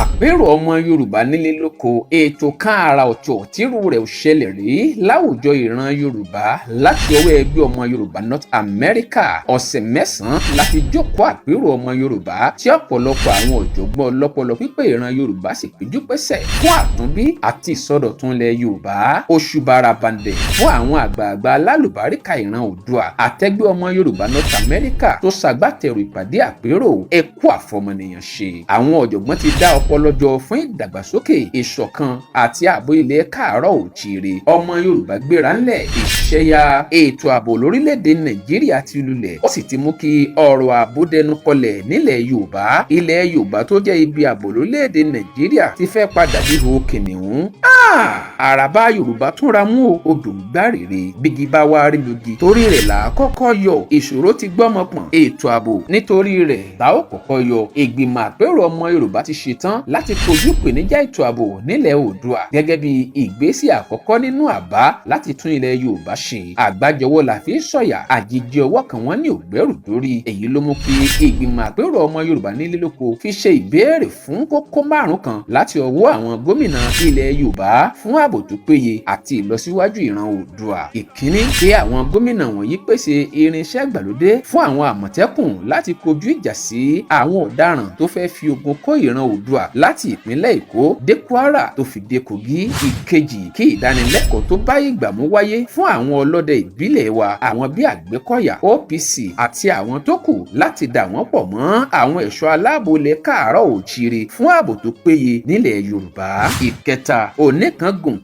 àpérò ọmọ Yorùbá nílé lóko ètò kan àrà ọ̀tọ̀ tírú rẹ̀ ò ṣẹlẹ̀ rí láwùjọ ìran Yorùbá láti ọwọ́ ẹgbẹ́ ọmọ Yorùbá North America. Ọ̀sẹ̀ mẹ́sàn-án la fi jókòó àpérò ọmọ Yorùbá tí ọ̀pọ̀lọpọ̀ àwọn ọ̀jọ̀gbọ́n ọlọ́pọlọ pípé ìran Yorùbá sì péjú pésẹ̀ fún àtúnbí àti ìsọdọ̀tun ilẹ̀ Yorùbá. Oṣù barabandẹ̀ fún àwọn àgbààgbà alálùbáríkà ìran Oòduà àtẹgbẹ́ ọmọ Yorùbá North America tó ṣagbátẹrù ìpàdé àpérò ẹ kú àfọmọnìyàn ṣe. Àwọn ọ̀jọ̀gbọ́n ti dá ọpọlọ jọ fún ìdàgbàsókè ìṣọ̀kan àti ààbò ilẹ̀ káàárọ̀ òjíire. Ọmọ Yorùbá gbéra ńlẹ̀ ìṣẹ́yà ètò ààbò lórílẹ̀‐èdè Nàìjíríà ti lulẹ̀ ó sì ti mú kí ọ̀rọ̀ ààbò dẹnu kọlẹ̀ nílẹ̀ Yorùbá. Ilẹ̀ Yorùbá tó jẹ́ ibi ààbò lórílẹ̀‐èdè Nàìjíríà ti fẹ́ padà bíbo kìnìún. Àràbá Yorùbá tún ra mú odò gbárìrì bígi bá wá rí lugi torí rẹ̀ là á kọ́kọ́ yọ. Ìṣòro ti gbọ́mọ pọ̀n ètò ààbò nítorí rẹ̀ là ó kọ́kọ́ yọ. Ìgbìmọ̀ àpérò ọmọ Yorùbá ti ṣetán láti kojú ìpèníjà ètò ààbò nílẹ̀ Oòduà gẹ́gẹ́ bí ìgbésẹ̀ àkọ́kọ́ nínú àbá láti tún ilẹ̀ Yorùbá ṣe. Àgbájọwọ́ la fi ń sọ̀yà àjíjẹ ọwọ́ kan wọ́n ní ògbẹ́rù dórí. Èyí ló mú kí ìgbìmọ̀ àpérò ọmọ Yorùbá nílé lóko fi ṣe ìbéèrè fún kókó 5 kan láti ọwọ́ àwọn gómìnà ilẹ̀ Yorùbá fún ààbò tó péye àti ìlọsíwájú ìran Oòduà. Ìkíní, kí àwọn gómìnà wọ̀nyí pèsè irinṣẹ́ ìgbàlódé fún àwọn àmọ̀tẹ́kùn láti kojú ìjà sí àwọn ọ̀daràn tó fẹ́ fi ogun kó ìran Oòduà láti ìpínlẹ̀ Èkó dé Kwara tó fi dé Kogi. Ìkejì, kí ìdánilẹ́kọ̀ọ́ tó bá ìgbà mú wáyé fún àwọn ọlọ́dẹ ìbílẹ̀ wa, àwọn bíi Àgbẹ̀kọ̀yà, OPC àti àwọn tó kù láti dà wọ́n pọ̀ mọ́ àwọn ẹ̀ṣọ́ aláàbò ilẹ̀ káàárọ̀ òjíire fún ààbò tó péye nílẹ̀ Yorùbá. Ìkẹta, oníkángun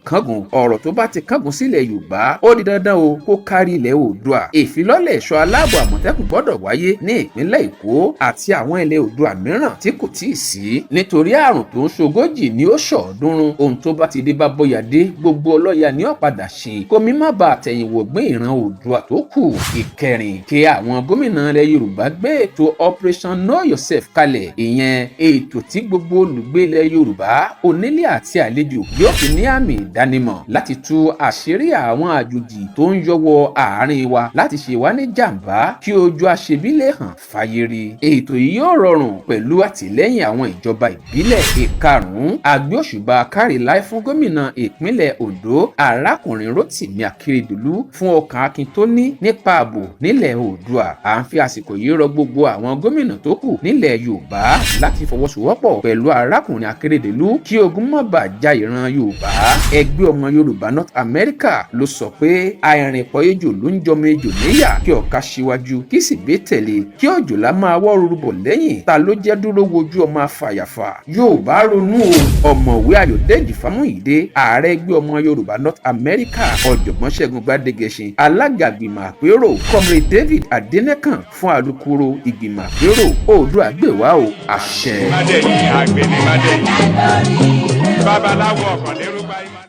ọ̀rọ̀ tó bá ti kángun sílẹ̀ Yorùbá ó di dandan o kó kárí ilẹ̀ Oòduà. Ìfilọ́lẹ̀ ẹ̀ṣọ́ aláàbò àmọ̀tẹ́kùn gbọ́dọ̀ wáyé ní ìpínlẹ̀ Èkó àti àwọn ilẹ̀ Oòduà mìíràn tí kò tíì sí nítorí àrùn tó ń ṣogójì ni ó ṣọ̀ọ́dúnrún. Ohun tó bá ti dé bá bóyá dé gbogbo ọlọ́yà ni ó padà ṣe kó mi má ba àtẹ̀yìnwó gbé ìran Oòduà tó kù. Ìkẹrin, kí àwọn gómìnà ilẹ̀ Yorùbá gbé ètò Operation Know Yourself kalẹ̀. Ìyẹn ètò tí gbogbo olùgbé ilẹ̀ Yorùbá onílé àti àlejò yóò fi ní àmì ìdánimọ̀ láti tú àṣírí àwọn àjòjì tó ń yọwọ́ àárín wa láti ṣe wá ní jàǹbá kí ojú aṣebílẹ̀ hàn fàyè rí. Ètò yìí yóò rọrùn pẹ̀lú àtìlẹ́yìn àwọn ìjọba ìbílẹ̀. Ìkarùn-ún, àgbẹ̀ òṣùbà kárí láì fún gómìnà ìpínlẹ̀ Oǹdó arákùnrin Rótìmí Akérédolú fún ọkàn akin tó ní nípa ààbò nílẹ̀ Oòduà. À ń fi àsìkò yìí rọ gbogbo àwọn gómìnà tó kù nílẹ̀ Yorùbá láti fọwọ́sowọ́pọ̀ pẹ̀lú arákùnrin Akérédolú kí ogun má bàa ja ìran Yorùbá. Ẹgbẹ́ ọmọ Yorùbá North America ló sọ pé àìrìnpọ̀ ejò ló ń jọmọ ejò níyà kí ọ̀ka ṣíwájú kí sì gbé tẹ̀lé kí òjòlá máa wọ́ rúrúbọ̀ lẹ́yìn ta ló jẹ́ dúró wojú ọmọ afàyàfà. Yorùbá ronú o. Ọ̀mọ̀wé Ayọ̀dèjì Fámúyìdé ààrẹ ẹgbẹ́ ọmọ Yorùbá North America, ọ̀jọ̀gbọ́n Ṣẹ́gun Gbádégẹṣin alága ìgbìmọ̀ àpérò, Comrade David Adénẹ́kàn fún alukoro ìgbìmọ̀ àpérò. Oòduà gbè wá o, àṣẹ. Babaláwo ọ̀kan lérúgbà.